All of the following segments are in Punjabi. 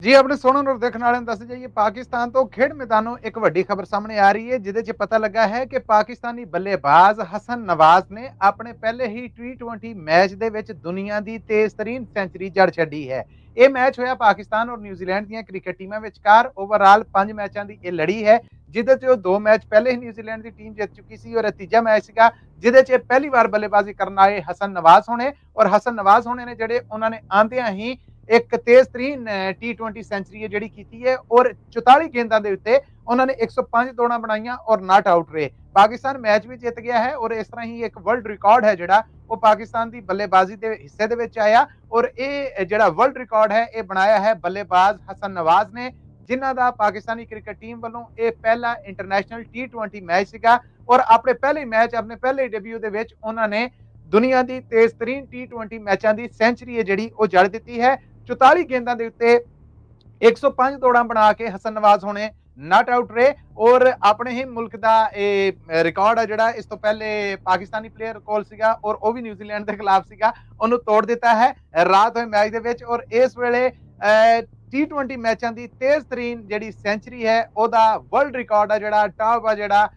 ਜੀ ਆਪਣੇ ਸੁਣਨ ਔਰ ਦੇਖਣ ਵਾਲਿਆਂ ਨੂੰ ਦੱਸ ਜਾਈਏ ਪਾਕਿਸਤਾਨ ਤੋਂ ਖੇਡ ਮੈਦਾਨੋਂ ਇੱਕ ਵੱਡੀ ਖਬਰ ਸਾਹਮਣੇ ਆ ਰਹੀ ਹੈ ਜਿਹਦੇ 'ਚ ਪਤਾ ਲੱਗਾ ਹੈ ਕਿ ਪਾਕਿਸਤਾਨੀ ਬੱਲੇਬਾਜ਼ ਹਸਨ ਨਵਾਜ਼ ਨੇ ਆਪਣੇ ਪਹਿਲੇ ਹੀ T20 ਮੈਚ ਦੇ ਵਿੱਚ ਦੁਨੀਆ ਦੀ ਤੇਜ਼ਤਰੀਨ ਸੈਂਚਰੀ ਜੜ ਛੱਡੀ ਹੈ। ਇਹ ਮੈਚ ਹੋਇਆ ਪਾਕਿਸਤਾਨ ਔਰ ਨਿਊਜ਼ੀਲੈਂਡ ਦੀਆਂ ਕ੍ਰਿਕਟ ਟੀਮਾਂ ਵਿਚਕਾਰ। ਓਵਰਆਲ 5 ਮੈਚਾਂ ਦੀ ਇਹ ਲੜੀ ਹੈ ਜਿਹਦੇ 'ਚ ਦੋ ਮੈਚ ਪਹਿਲੇ ਹੀ ਨਿਊਜ਼ੀਲੈਂਡ ਦੀ ਟੀਮ ਜਿੱਤ ਚੁੱਕੀ ਸੀ ਔਰ ਤੀਜਾ ਮੈਚ ਸੀਗਾ ਜਿਹਦੇ 'ਚ ਪਹਿਲੀ ਵਾਰ ਬੱਲੇਬਾਜ਼ੀ ਕਰਨ ਆਏ ਹਸਨ ਨਵਾਜ਼ ਹੋਣੇ ਔਰ ਹਸਨ ਨਵਾਜ਼ ਹੋਣੇ ਨੇ ਜਿਹੜੇ ਉਹਨਾਂ ਨੇ ਆਂਦਿਆਂ ਹੀ ਇੱਕ ਤੇਜ਼ ਤਰੀਨ T20 ਸੈਂਚਰੀ ਹੈ ਜਿਹੜੀ ਕੀਤੀ ਹੈ ਔਰ 44 ਗੇਂਦਾਂ ਦੇ ਉੱਤੇ ਉਹਨਾਂ ਨੇ 105 ਦੌੜਾਂ ਬਣਾਈਆਂ ਔਰ ਨਾਟ ਆਊਟ ਰਹੇ। ਪਾਕਿਸਤਾਨ ਮੈਚ ਵੀ ਜਿੱਤ ਗਿਆ ਹੈ ਔਰ ਇਸ ਤਰ੍ਹਾਂ ਹੀ ਇੱਕ ਵਰਲਡ ਰਿਕਾਰਡ ਹੈ ਜਿਹੜਾ ਉਹ ਪਾਕਿਸਤਾਨ ਦੀ ਬੱਲੇਬਾਜ਼ੀ ਦੇ ਹਿੱਸੇ ਦੇ ਵਿੱਚ ਆਇਆ ਔਰ ਇਹ ਜਿਹੜਾ ਵਰਲਡ ਰਿਕਾਰਡ ਹੈ ਇਹ ਬਣਾਇਆ ਹੈ ਬੱਲੇਬਾਜ਼ ਹਸਨ ਨਵਾਜ਼ ਨੇ, ਜਿਨ੍ਹਾਂ ਦਾ ਪਾਕਿਸਤਾਨੀ ਕ੍ਰਿਕਟ ਟੀਮ ਵੱਲੋਂ ਇਹ ਪਹਿਲਾ ਇੰਟਰਨੈਸ਼ਨਲ T20 ਮੈਚ ਸੀਗਾ ਔਰ ਆਪਣੇ ਪਹਿਲੇ ਮੈਚ ਆਪਣੇ ਪਹਿਲੇ ਡੈਬਿਊ ਦੇ ਵਿੱਚ ਉਹਨਾਂ ਨੇ ਦੁਨੀਆ ਦੀ ਤੇਜ਼ਤਰੀਨ T20 ਮੈਚਾਂ ਦੀ ਸੈਂਚਰੀ ਹੈ ਜਿਹੜੀ ਉਹ ਜੜ ਦਿੱਤੀ ਹੈ। 44 ਗੇਂਦਾਂ ਦੇ ਉੱਤੇ 105 ਦੌੜਾਂ ਬਣਾ ਕੇ ਹਸਨ ਨਵਾਜ਼ ਹੋਣੇ ਨਾਟ ਆਊਟ ਰਹੇ ਔਰ ਆਪਣੇ ਹੀ ਮੁਲਕ ਦਾ ਇਹ ਰਿਕਾਰਡ ਹੈ ਜਿਹੜਾ ਇਸ ਤੋਂ ਪਹਿਲੇ ਪਾਕਿਸਤਾਨੀ ਪਲੇਅਰ ਕੋਲ ਸੀਗਾ ਔਰ ਉਹ ਵੀ ਨਿਊਜ਼ੀਲੈਂਡ ਦੇ ਖਿਲਾਫ ਸੀਗਾ, ਉਹਨੂੰ ਤੋੜ ਦਿੱਤਾ ਹੈ ਰਾਤ ਹੋਏ ਮੈਚ ਦੇ ਵਿੱਚ। ਔਰ ਇਸ ਵੇਲੇ T20 ਮੈਚਾਂ ਦੀ ਤੇਜ਼ ਤਰੀਨ ਜਿਹੜੀ ਸੈਂਚਰੀ ਹੈ ਉਹਦਾ ਵਰਲਡ ਰਿਕਾਰਡ ਹੈ ਜਿਹੜਾ ਟਾਪ ਆ ਜਿਹੜਾ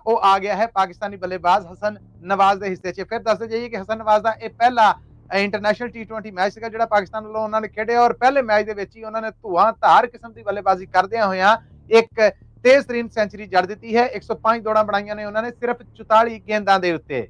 ਉਹ ਆ ਗਿਆ ਹੈ ਪਾਕਿਸਤਾਨੀ ਬੱਲੇਬਾਜ਼ ਹਸਨ ਨਵਾਜ਼ ਦੇ ਹਿੱਸੇ 'ਚ। ਫਿਰ ਦੱਸਦੇ ਜਾਈਏ ਕਿ ਹਸਨ ਨਵਾਜ਼ ਦਾ ਇਹ ਪਹਿਲਾ ਇੰਟਰਨੈਸ਼ਨਲ T20 ਮੈਚ ਸੀਗਾ ਜਿਹੜਾ ਪਾਕਿਸਤਾਨ ਵੱਲੋਂ ਉਹਨਾਂ ਨੇ ਖੇਡਿਆ ਔਰ ਪਹਿਲੇ ਮੈਚ ਦੇ ਵਿੱਚ ਹੀ ਉਹਨਾਂ ਨੇ ਧੂਆਂ ਧਾਰ ਕਿਸਮ ਦੀ ਬੱਲੇਬਾਜ਼ੀ ਕਰਦਿਆਂ ਹੋਇਆਂ ਇੱਕ ਤੇਜ਼ ਤਰੀਨ ਸੈਂਚਰੀ ਜੜ ਦਿੱਤੀ ਹੈ। 105 ਦੌੜਾਂ ਬਣਾਈਆਂ ਨੇ ਉਹਨਾਂ ਨੇ ਸਿਰਫ 44 ਗੇਂਦਾਂ ਦੇ ਉੱਤੇ।